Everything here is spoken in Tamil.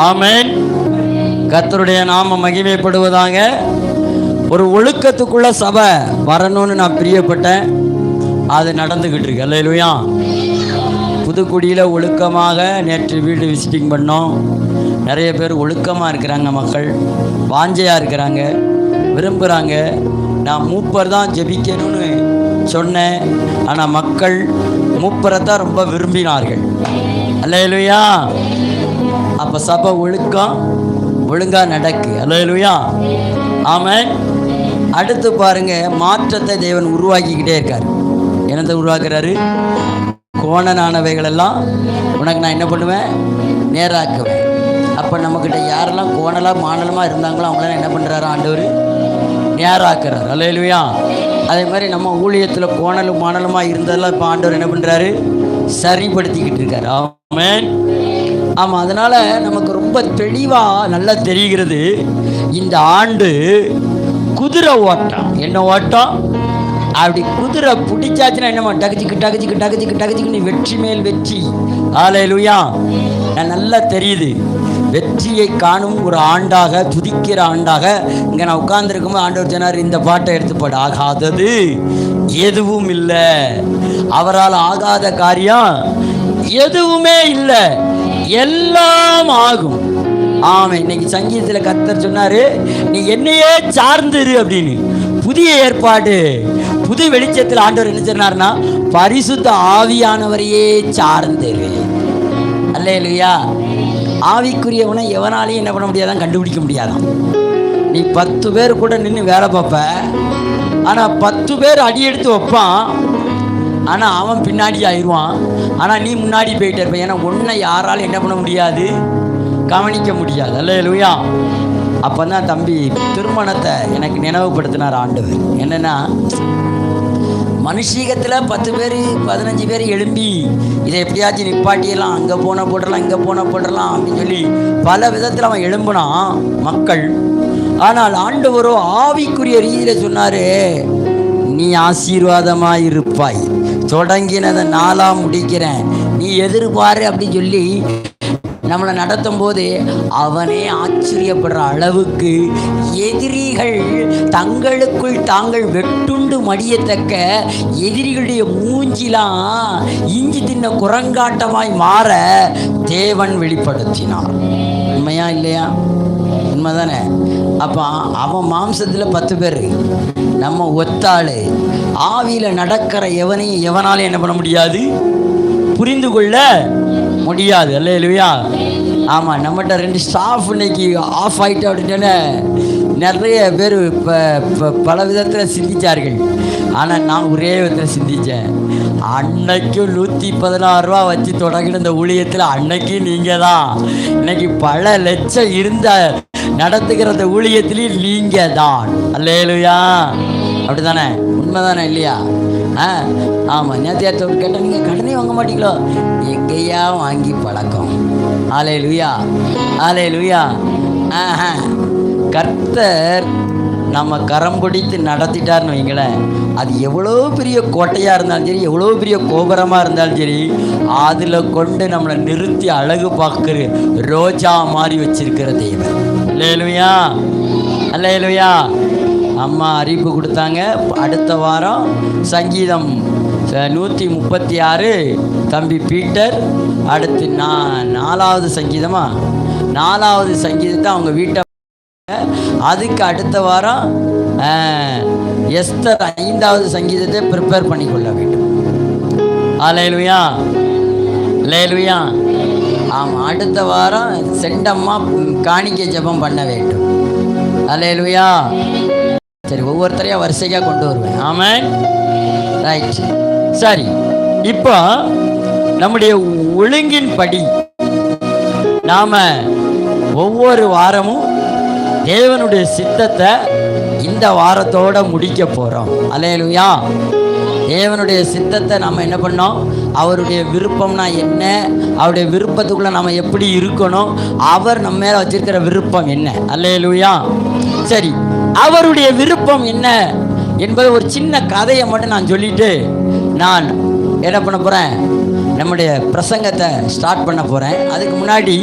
ஆமென். கர்த்தருடைய நாம மகிமைப்படுவதாக. ஒரு ஒழுக்கத்துக்குள்ள சபை வரணும்னு நான் பிரியப்பட்டேன். அது நடந்துகிட்டு இருக்கு. அல்லேலூயா. புதுக்குடியில் ஒழுக்கமாக நேற்று வீடு விசிட்டிங் பண்ணோம். நிறைய பேர் ஒழுக்கமாக இருக்கிறாங்க, மக்கள் வாஞ்சையாக இருக்கிறாங்க, விரும்புகிறாங்க. நான் மூப்பர் தான் ஜெபிக்கணும்னு சொன்னேன், ஆனால் மக்கள் மூப்பரை தான் ரொம்ப விரும்பினார்கள். அல்லேலூயா. அப்போ சபை ஒழுங்காக நடக்கு. அல்லேலூயா. ஆமென். அடுத்து பாருங்க, மாற்றத்தை தேவன் உருவாக்கிக்கிட்டே இருக்கார். என்னத்தை உருவாக்குறாரு? கோணனானவைகளெல்லாம் உனக்கு நான் என்ன பண்ணுவேன்? நேராக்குவேன். அப்போ நம்மக்கிட்ட யாரெல்லாம் கோணலாக மானலமாக இருந்தாங்களோ அவங்களாம் என்ன பண்ணுறாரு? ஆண்டவர் நேராக்குறார். அல்லேலூயா. அதே மாதிரி நம்ம ஊழியத்தில் கோணலும் மானலமாக இருந்ததெல்லாம் இப்போ ஆண்டவர் என்ன பண்ணுறாரு? சரிப்படுத்திக்கிட்டு இருக்கார். ஆமென். ஆமாம். அதனால் நமக்கு ரொம்ப தெளிவாக நல்லா தெரிகிறது, இந்த ஆண்டு குதிரை ஓட்டம். என்ன ஓட்டம்? அப்படி குதிரை பிடிச்சாச்சுன்னா என்னமா டகுச்சிக்கு வெற்றி மேல் வெற்றி. அல்லேலூயா. நல்லா தெரியுது, வெற்றியை காணும் ஒரு ஆண்டாக, துதிக்கிற ஆண்டாக. இங்கே நான் உட்கார்ந்துருக்கும்போது ஆண்டவர் சொன்னார், இந்த பாட்டை எடுத்துப்பாடு. ஆகாதது எதுவும் இல்லை, அவரால் ஆகாத காரியம் எதுவுமே இல்லை, எல்லாம் ஆகும். ஆமாம். இன்னைக்கு சங்கீதத்தில் கர்த்தர் சொன்னார், நீ என்னையே சார்ந்துரு அப்படின்னு. புதிய ஏற்பாடு புது வெளிச்சத்தில் ஆண்டவர் என்ன சொன்னார்னா, பரிசுத்த ஆவியானவரையே சார்ந்துரு. அல்லேலூயா. ஆவிக்குரியவனை எவனாலையும் என்ன பண்ண முடியாதான்? கண்டுபிடிக்க முடியாதான். நீ 10 பேர் கூட நின்று வேலை பார்ப்ப, ஆனால் 10 பேர் அடி எடுத்து வைப்பான், ஆனால் அவன் பின்னாடி ஆயிடுவான், ஆனால் நீ முன்னாடி போயிட்டே இருப்ப. ஏன்னா ஒன்றை யாராலும் என்ன பண்ண முடியாது? கவனிக்க முடியாது. அல்லேலூயா. அப்போ தான் தம்பி திருமணத்தை எனக்கு நினைவுபடுத்தினார் ஆண்டவர். என்னென்னா, மனுஷீகத்தில் 10 பேர் 15 பேர் எழும்பி இதை எப்படியாச்சும் நிப்பாட்டியெல்லாம், அங்கே போன போட்டுடலாம், இங்கே போன போட்டுடலாம் அப்படின்னு சொல்லி பல விதத்தில் அவன் எழும்புனான் மக்கள். ஆனால் ஆண்டவரோ ஆவிக்குரிய ரீதியில் சொன்னார், நீ ஆசீர்வாதமாக இருப்பாய், தொடங்கினதை நாளாக முடிக்கிறேன், நீ எதிர்பாரு அப்படின்னு சொல்லி நம்மளை நடத்தும் போது அவனே ஆச்சரியப்படுற அளவுக்கு எதிரிகள் தங்களுக்குள் தாங்கள் வெட்டுண்டு மடியத்தக்க எதிரிகளுடைய மூஞ்சிலாம் இஞ்சி தின்ன குரங்காட்டமாய் மாற தேவன் வெளிப்படுத்தினார். உண்மையா இல்லையா? உண்மைதானே? அப்போ அவன் மாம்சத்தில் 10 பேர், நம்ம ஒத்தாள். ஆவியில் நடக்கிற எவனையும் எவனாலும் என்ன பண்ண முடியாது? புரிந்து கொள்ள முடியாது. அல்லேலூயா. ஆமாம். நம்மகிட்ட 2 ஸ்டாஃப் இன்னைக்கு ஆஃப் ஆகிட்டு அப்படின்ட்டு நிறைய பேர் இப்போ பல விதத்தில் சிந்தித்தார்கள். ஆனால் நான் ஒரே விதத்தில் சிந்தித்தேன். அன்னைக்கும் 116 ரூபா வச்சு தொடங்கின இந்த ஊழியத்தில் அன்னைக்கு நீங்கள் தான். இன்னைக்கு பல லட்சம் இருந்த நடத்துகிற இந்த ஊழியத்திலையும் நீங்கள் தான். அல்லேலூயா. அப்படி தானே? உண்மை தானே இல்லையா? ஆமாம். நேற்று கேட்டால் நீங்கள் கடனே வாங்க மாட்டீங்களோ? எங்கேயா வாங்கி பழக்கம். அல்லேலூயா. அல்லேலூயா. கர்த்தர் நம்ம கரம் பிடித்து நடத்திட்டார்னு வைங்களேன், அது எவ்வளோ பெரிய கோட்டையாக இருந்தாலும் சரி, எவ்வளோ பெரிய கோபுரமாக இருந்தாலும் சரி, அதில் கொண்டு நம்மளை நிறுத்தி அழகு பார்க்குற ரோஜா மாதிரி வச்சிருக்கிற தெய்வம். அல்லேலூயா. அல்லேலூயா. அம்மா அறிவிப்பு கொடுத்தாங்க, அடுத்த வாரம் சங்கீதம் 136 தம்பி பீட்டர், அடுத்து 4வது சங்கீதமா 4வது சங்கீதத்தை அவங்க வீட்டை, அதுக்கு அடுத்த வாரம் எஸ்தர் 5வது சங்கீதத்தை ப்ரிப்பேர் பண்ணி கொள்ள வேண்டும். அல்லேலூயா. அல்லேலூயா. ஆமாம். அடுத்த வாரம் செண்டம்மா காணிக்கை ஜெபம் பண்ண வேண்டும். அல்லேலூயா. சரி, ஒவ்வொருத்தரையும் வரிசையாக கொண்டு வருவேன். ஆமென். ரைட். சரி, இப்போ நம்முடைய ஒழுங்கின்படி நாம் ஒவ்வொரு வாரமும் தேவனுடைய சித்தத்தை இந்த வாரத்தோடு முடிக்க போகிறோம். அல்லேலூயா. தேவனுடைய சித்தத்தை நாம் என்ன பண்ணோம்? அவருடைய விருப்பம்னா என்ன, அவருடைய விருப்பத்துக்குள்ளே நம்ம எப்படி இருக்கணும், அவர் நம்ம மேலே வச்சிருக்கிற விருப்பம் என்ன. அல்லேலூயா. சரி, அவருடைய விருப்பம் என்ன என்பது ஒரு சின்ன கதையை மட்டும் நான் சொல்லிட்டு நான் என்ன பண்ண போகிறேன்? நம்முடைய பிரசங்கத்தை ஸ்டார்ட் பண்ண போகிறேன். அதுக்கு முன்னாடி